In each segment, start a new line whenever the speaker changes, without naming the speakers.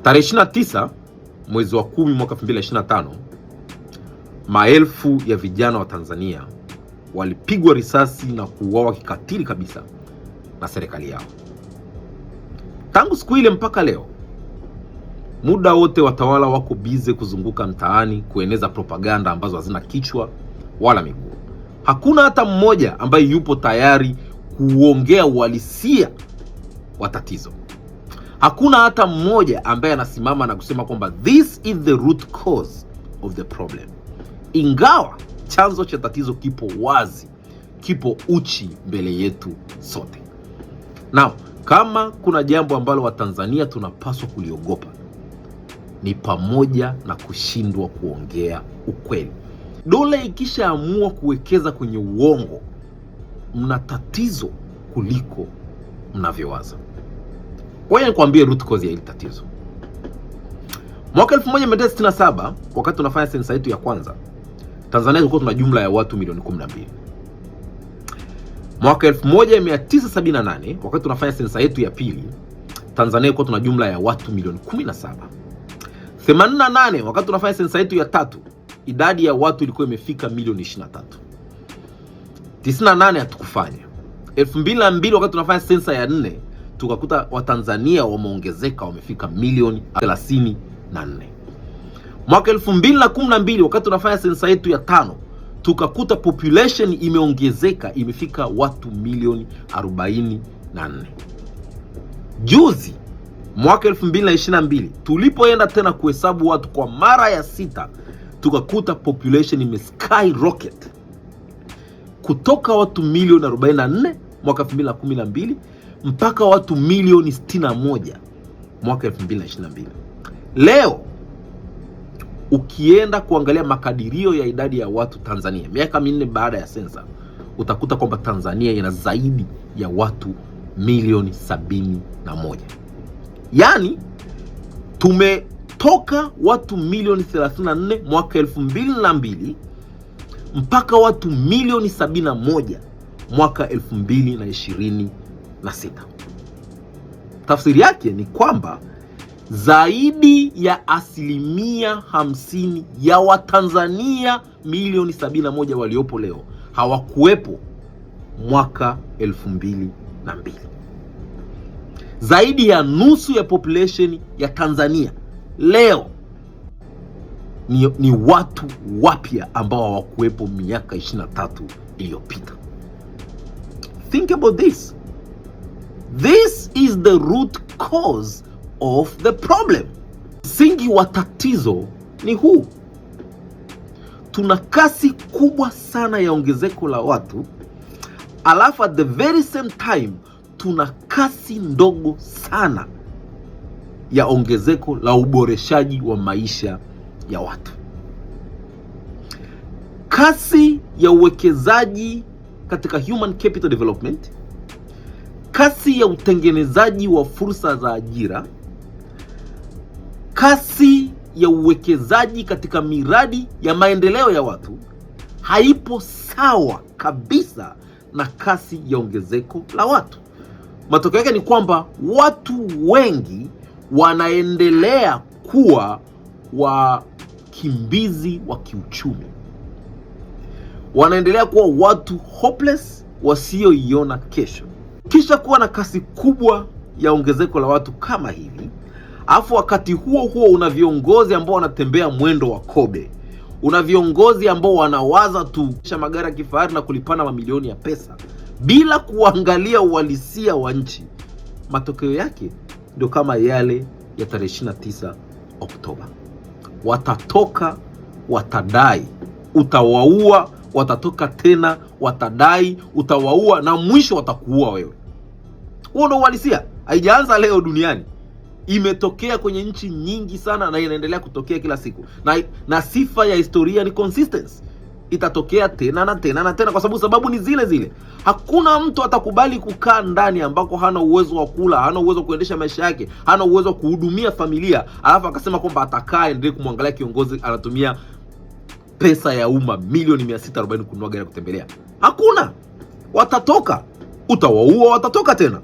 Tarehe 29 mwezi wa 10 mwaka 2025, maelfu ya vijana wa Tanzania walipigwa risasi na kuuawa kikatili kabisa na serikali yao. Tangu siku ile mpaka leo, muda wote watawala wako bize kuzunguka mtaani kueneza propaganda ambazo hazina kichwa wala miguu. Hakuna hata mmoja ambaye yupo tayari kuongea uhalisia wa tatizo. Hakuna hata mmoja ambaye anasimama na kusema kwamba this is the root cause of the problem. Ingawa chanzo cha tatizo kipo wazi, kipo uchi mbele yetu sote. Now, kama kuna jambo ambalo Watanzania tunapaswa kuliogopa, ni pamoja na kushindwa kuongea ukweli. Dola ikishaamua kuwekeza kwenye uongo, mna tatizo kuliko mnavyowaza. Ngoja nikwambie root cause ya hili tatizo. Mwaka 1967, wakati tunafanya sensa yetu ya kwanza, Tanzania tulikuwa tuna jumla ya watu milioni 12. Mwaka 1978, wakati tunafanya sensa yetu ya pili, Tanzania ilikuwa tuna jumla ya watu milioni 17. 88, wakati tunafanya sensa yetu ya tatu, idadi ya watu ilikuwa imefika milioni 23. 98 hatukufanya. 2002, wakati tunafanya sensa ya 4, tukakuta Watanzania wameongezeka, wamefika milioni 34. Mwaka 2012, wakati tunafanya sensa yetu ya 5, tukakuta population imeongezeka, imefika watu milioni 44. Juzi mwaka 2022, tulipoenda tena kuhesabu watu kwa mara ya 6, tukakuta population imeskyrocket kutoka watu milioni 44 mwaka 2012 mpaka watu milioni 61 mwaka 2022. Leo ukienda kuangalia makadirio ya idadi ya watu Tanzania miaka 4 baada ya sensa, utakuta kwamba Tanzania ina zaidi ya watu milioni 71. Yaani tumetoka watu milioni 34 mwaka 2002 mpaka watu milioni 71 mwaka 2026. Tafsiri yake ni kwamba zaidi ya 50% ya Watanzania milioni 71 waliopo leo hawakuwepo mwaka 2002. Zaidi ya nusu ya population ya Tanzania leo ni watu wapya ambao hawakuwepo miaka 23 iliyopita. Think about this. This is the root cause of the problem. Msingi wa tatizo ni huu. Tuna kasi kubwa sana ya ongezeko la watu, alafu at the very same time tuna kasi ndogo sana ya ongezeko la uboreshaji wa maisha ya watu. Kasi ya uwekezaji katika human capital development, kasi ya utengenezaji wa fursa za ajira, kasi ya uwekezaji katika miradi ya maendeleo ya watu haipo sawa kabisa na kasi ya ongezeko la watu. Matokeo yake ni kwamba watu wengi wanaendelea kuwa wakimbizi wa kiuchumi. Wanaendelea kuwa watu hopeless, wasioiona kesho. Kisha kuwa na kasi kubwa ya ongezeko la watu kama hivi, afu wakati huo huo una viongozi ambao wanatembea mwendo wa kobe. Una viongozi ambao wanawaza tu kisha magari ya kifahari na kulipana mamilioni ya pesa bila kuangalia uhalisia wa nchi. Matokeo yake ndio kama yale ya tarehe 29 Oktoba. Watatoka, watadai, utawaua, watatoka tena, watadai, utawaua, na mwisho watakuua wewe. Huo ndio uhalisia. Haijaanza leo duniani. Imetokea kwenye nchi nyingi sana na inaendelea kutokea kila siku. Na sifa ya historia ni consistency. Itatokea tena na tena na tena kwa sababu ni zile zile. Hakuna mtu atakubali kukaa ndani ambako hana uwezo wa kula, hana uwezo wa kuendesha maisha yake, hana uwezo wa kuhudumia familia, alafu akasema kwamba atakaa endelee kumwangalia kiongozi anatumia pesa ya umma milioni 640 kununua gari ya kutembelea. Hakuna. Watatoka, utawaua, watatoka tena.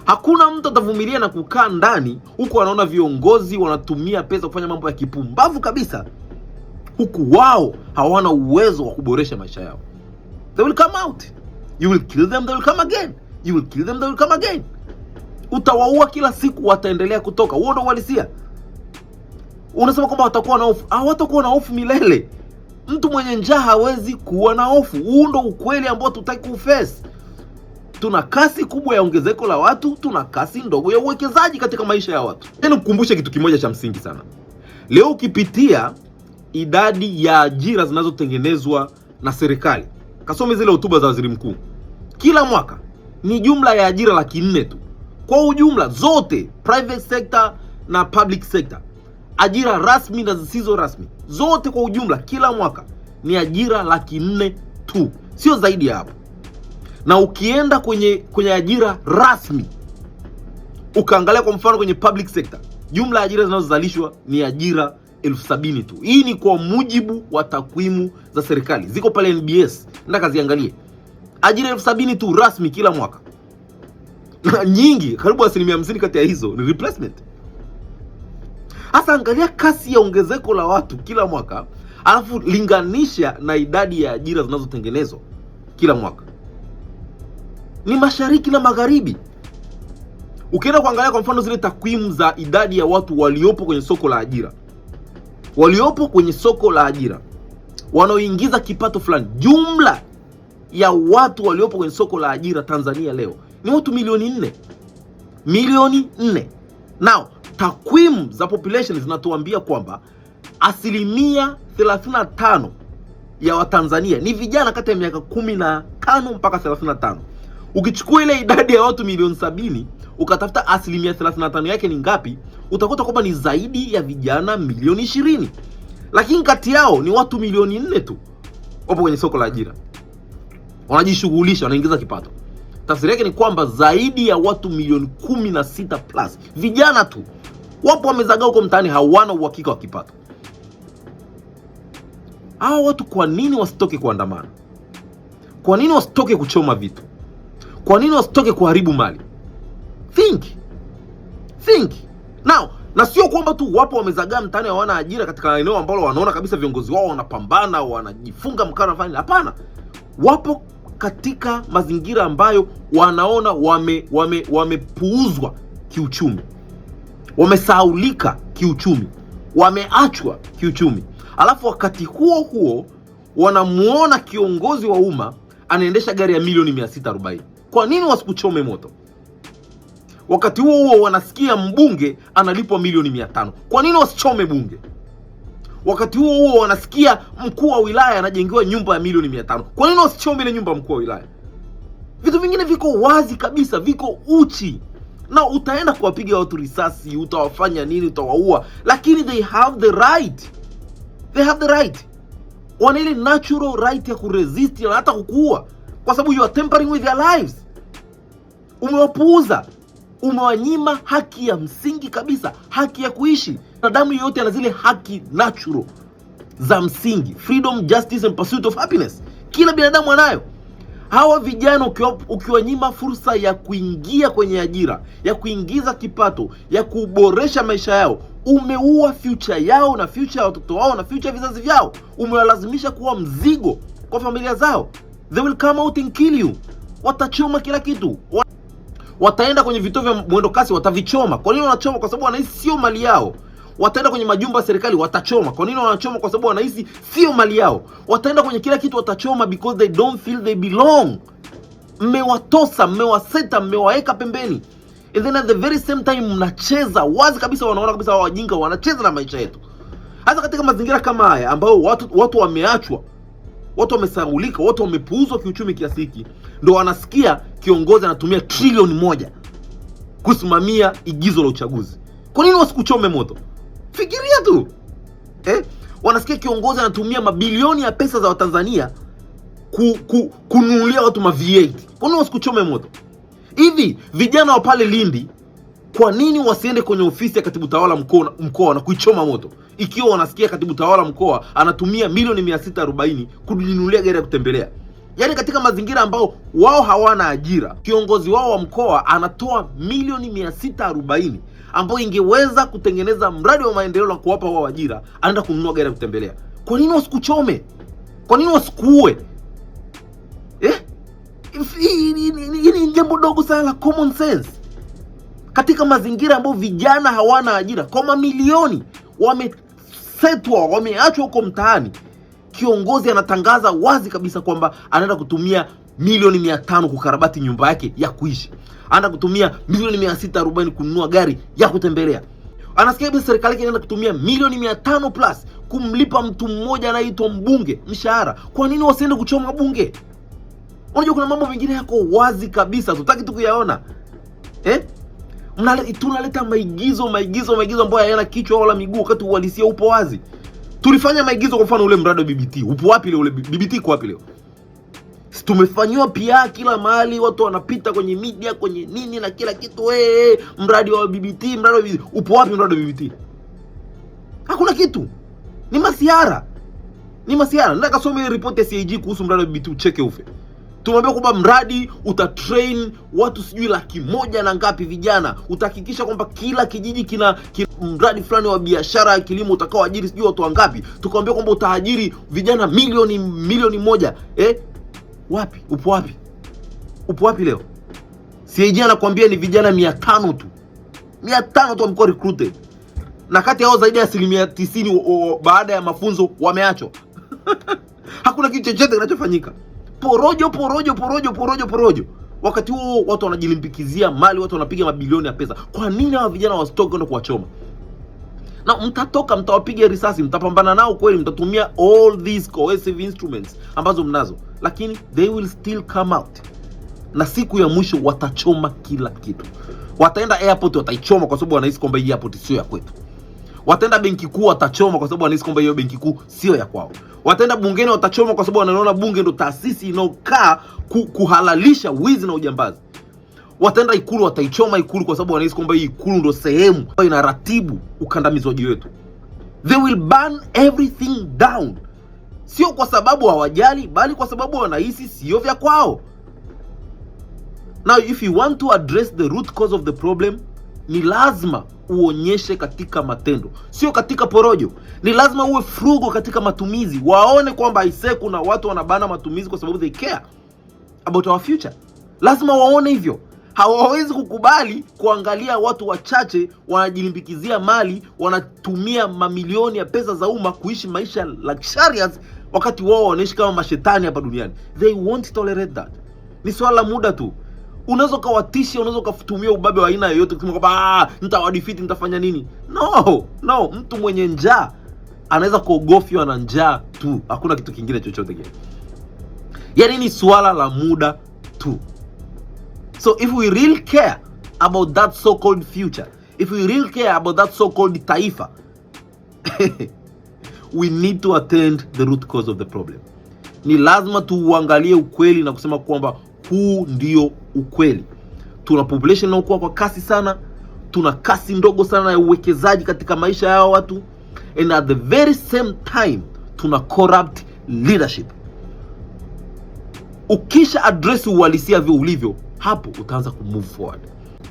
Hakuna mtu atavumilia na kukaa ndani huku anaona viongozi wanatumia pesa kufanya mambo ya kipumbavu kabisa, huku wao hawana uwezo wa kuboresha maisha yao. They will come out. You will kill them, they will come again. You will kill them, they will come again. Utawaua kila siku, wataendelea kutoka. Huo ndio uhalisia. Unasema kwamba watakuwa na hofu. Hawatakuwa na hofu milele. Mtu mwenye njaa hawezi kuwa na hofu. Huo ndio ukweli ambao tutaki kuface. Tuna kasi kubwa ya ongezeko la watu, tuna kasi ndogo ya uwekezaji katika maisha ya watu. Tena kukumbusha kitu kimoja cha msingi sana. Leo ukipitia idadi ya ajira zinazotengenezwa na serikali, kasome zile hotuba za waziri mkuu, kila mwaka ni jumla ya ajira 400,000 tu. Kwa ujumla zote, private sector na public sector, ajira rasmi na zisizo rasmi, zote kwa ujumla kila mwaka ni ajira 400,000 tu, sio zaidi ya hapo. Na ukienda kwenye ajira rasmi, ukaangalia kwa mfano kwenye public sector, jumla ya ajira zinazozalishwa ni ajira 70,000 tu. Hii ni kwa mujibu wa takwimu za serikali, ziko pale NBS, nenda kaziangalie. Ajira 70,000 tu rasmi kila mwaka. Na nyingi, karibu 50% kati ya hizo ni replacement. Hasa angalia kasi ya ongezeko la watu kila mwaka, alafu linganisha na idadi ya ajira zinazotengenezwa kila mwaka. Ni mashariki na magharibi. Ukienda kuangalia kwa mfano zile takwimu za idadi ya watu waliopo kwenye soko la ajira, wanaoingiza kipato fulani, jumla ya watu waliopo kwenye soko la ajira Tanzania leo ni watu milioni 4. Now, takwimu za population zinatuambia kwamba 35% ya Watanzania ni vijana kati ya miaka 15 mpaka 35. Ukichukua ile idadi ya watu milioni 70, ukatafuta 35% yake ni ngapi, utakuta kwamba ni zaidi ya vijana milioni 20. Lakini kati yao ni watu milioni 4 tu wapo kwenye soko la ajira, wanajishughulisha, wanaingiza kipato. Tafsiri yake ni kwamba zaidi ya watu milioni 16 plus vijana tu wapo wamezagaa huko mtaani, hawana uhakika wa kipato. Hao watu kwa nini wasitoke kuandamana? Kwa nini wasitoke kuchoma vitu? Kwa nini wasitoke kuharibu mali? Think. Now, na sio kwamba tu wapo wamezagaa mtaani hawana ajira katika eneo ambalo wanaona kabisa viongozi wao wanapambana, wanajifunga mkana fulani. Hapana. Wapo katika mazingira ambayo wanaona wamepuuzwa kiuchumi, wamesahaulika kiuchumi, wameachwa kiuchumi. Alafu wakati huo huo wanamuona kiongozi wa umma anaendesha gari ya milioni 640. Kwa nini wasikuchome moto? Wakati huo huo wanasikia mbunge analipwa milioni 500. Kwa nini wasichome bunge? Wakati huo huo wanasikia mkuu wa wilaya anajengewa nyumba ya milioni 500. Kwa nini wasichome ile nyumba mkuu wa wilaya? Vitu vingine viko wazi kabisa, viko uchi. Na utaenda kuwapiga watu risasi, utawafanya nini, utawaua, lakini they have the right. Wana ile natural right ya kuresist na hata kukuua, kwa sababu you are tampering with their lives. Umewapuuza, umewanyima haki ya msingi kabisa, haki ya kuishi. Binadamu yote ana zile haki natural za msingi, freedom, justice and pursuit of happiness. Kila binadamu anayo. Hawa vijana ukiwanyima fursa ya kuingia kwenye ajira, ya kuingiza kipato, ya kuboresha maisha yao, umeua future yao na future ya watoto wao na future ya vizazi vyao. Umewalazimisha kuwa mzigo kwa familia zao. They will come out and kill you. Watachoma kila kitu. Wataenda kwenye vituo vya mwendo kasi, watavichoma. Kwa nini wanachoma? Kwa sababu wanahisi sio mali yao. Wataenda kwenye majumba ya serikali, watachoma. Kwa nini wanachoma? Kwa sababu wanahisi sio mali yao. Wataenda kwenye kila kitu, watachoma because they don't feel they belong. Mmewatosa, mmewaseta, mmewaeka pembeni. And then at the very same time mnacheza wazi kabisa, wanaona kabisa hawa wajinga wanacheza na maisha yetu. Hasa katika mazingira kama haya ambao watu wameachwa, watu wamesahaulika, watu wamepuuzwa kiuchumi kiasi hiki, ndio wanasikia kiongozi anatumia trilioni 1 kusimamia igizo la uchaguzi. Kwa nini wasikuchome moto? Fikiria tu. Wanasikia kiongozi anatumia mabilioni ya pesa za Watanzania kununulia watu ma V8. Kwa nini wasikuchome moto? Hivi vijana wa pale Lindi, kwa nini wasiende kwenye ofisi ya katibu tawala mkoa na kuichoma moto? Ikiwa wanasikia katibu tawala mkoa anatumia milioni 640 kujinunulia gari ya kutembelea. Yaani katika mazingira ambao wao hawana ajira, kiongozi wao wa mkoa anatoa milioni 640 ambao ingeweza kutengeneza mradi wa maendeleo na kuwapa wao ajira, anaenda kununua gari ya kutembelea. Kwa nini wasikuchome? Kwa nini wasikuue? Hili ni jambo dogo sana la common sense. Katika mazingira ambao vijana hawana ajira, kwa mamilioni wamesetwa, wameachwa huko mtaani, kiongozi anatangaza wazi kabisa kwamba anaenda kutumia milioni 500 kukarabati nyumba yake ya kuishi. Anaenda kutumia milioni 640 kununua gari ya kutembelea. Anasikia hivi serikali yake inaenda kutumia milioni 500 plus kumlipa mtu mmoja anaitwa mbunge mshahara. Kwa nini wasiende kuchoma bunge? Unajua kuna mambo mengine yako wazi kabisa, tutaki tu kuyaona. Tunaleta maigizo ambayo hayana kichwa wala miguu, wakati uhalisia upo wazi. Tulifanya maigizo, kwa mfano ule mradi wa BBT. Upo wapi leo ule BBT? Iko wapi leo? Tumefanywa pia kila mahali, watu wanapita kwenye media, kwenye nini na kila kitu. Mradi wa BBT. Upo wapi mradi wa BBT? Hakuna kitu. Ni masiara. Nataka kasome report ya CAG kuhusu mradi wa BBT, ucheke ufe. Tumwambia kwamba mradi utatrain watu sijui 100,000 na ngapi vijana. Utahakikisha kwamba kila kijiji kina mradi fulani wa biashara ya kilimo utakao ajiri sijui watu wangapi. Tukamwambia kwamba utaajiri vijana milioni 1. Wapi? Upo wapi? Upo wapi leo? CAG anakuambia ni vijana 500 tu. 500 tu wamekuwa recruited. Na kati yao zaidi ya 90% baada ya mafunzo wameachwa. Hakuna kitu chochote kinachofanyika. Porojo. Wakati huo watu wanajilimbikizia mali, watu wanapiga mabilioni ya pesa. Kwa nini hawa vijana wasitoke kwenda kuwachoma? Na mtatoka, mtawapiga risasi, mtapambana nao kweli, mtatumia all these coercive instruments ambazo mnazo, lakini they will still come out. Na siku ya mwisho watachoma kila kitu. Wataenda airport, wataichoma kwa sababu wanahisi kwamba hii airport sio ya kwetu. Wataenda benki kuu, watachoma kwa sababu wanahisi kwamba hiyo benki kuu sio ya kwao. Wataenda bungeni, watachoma kwa sababu wanaona bunge ndo taasisi inayokaa kuhalalisha wizi na ujambazi. Wataenda Ikulu, wataichoma Ikulu kwa sababu wanahisi kwamba hii Ikulu ndo sehemu ambayo inaratibu ukandamizwaji wetu. They will burn everything down. Sio kwa sababu hawajali, bali kwa sababu wanahisi sio vya kwao. Now if you want to address the root cause of the problem, ni lazima uonyeshe katika matendo, sio katika porojo. Ni lazima uwe frugal katika matumizi. Waone kwamba kuna watu wanabana matumizi kwa sababu they care about our future. Lazima waone hivyo. Hawawezi kukubali kuangalia watu wachache wanajilimbikizia mali, wanatumia mamilioni ya pesa za umma kuishi maisha luxurious, wakati wao wanaishi kama mashetani hapa duniani. They won't tolerate that. Ni swala la muda tu. Unaweza kuwatisha, unaweza kutumia ubabe wa aina yoyote kusema kwamba nitawadefeat, nitafanya nini. No, mtu mwenye njaa anaweza kuogofywa na njaa tu. Hakuna kitu kingine chochote kile. Yaani ni swala la muda tu. So if we really care about that so-called future, if we really care about that so-called taifa, we need to attend the root cause of the problem. Ni lazima tuuangalie ukweli na kusema kwamba huu ndio ukweli. Tuna population inayokuwa kwa kasi sana, tuna kasi ndogo sana ya uwekezaji katika maisha ya watu, and at the very same time tuna corrupt leadership. Ukisha address uhalisia vile ulivyo, hapo utaanza kumove forward.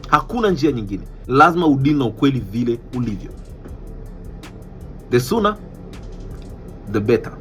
Hakuna njia nyingine. Lazima udini na ukweli vile ulivyo. The sooner, the better.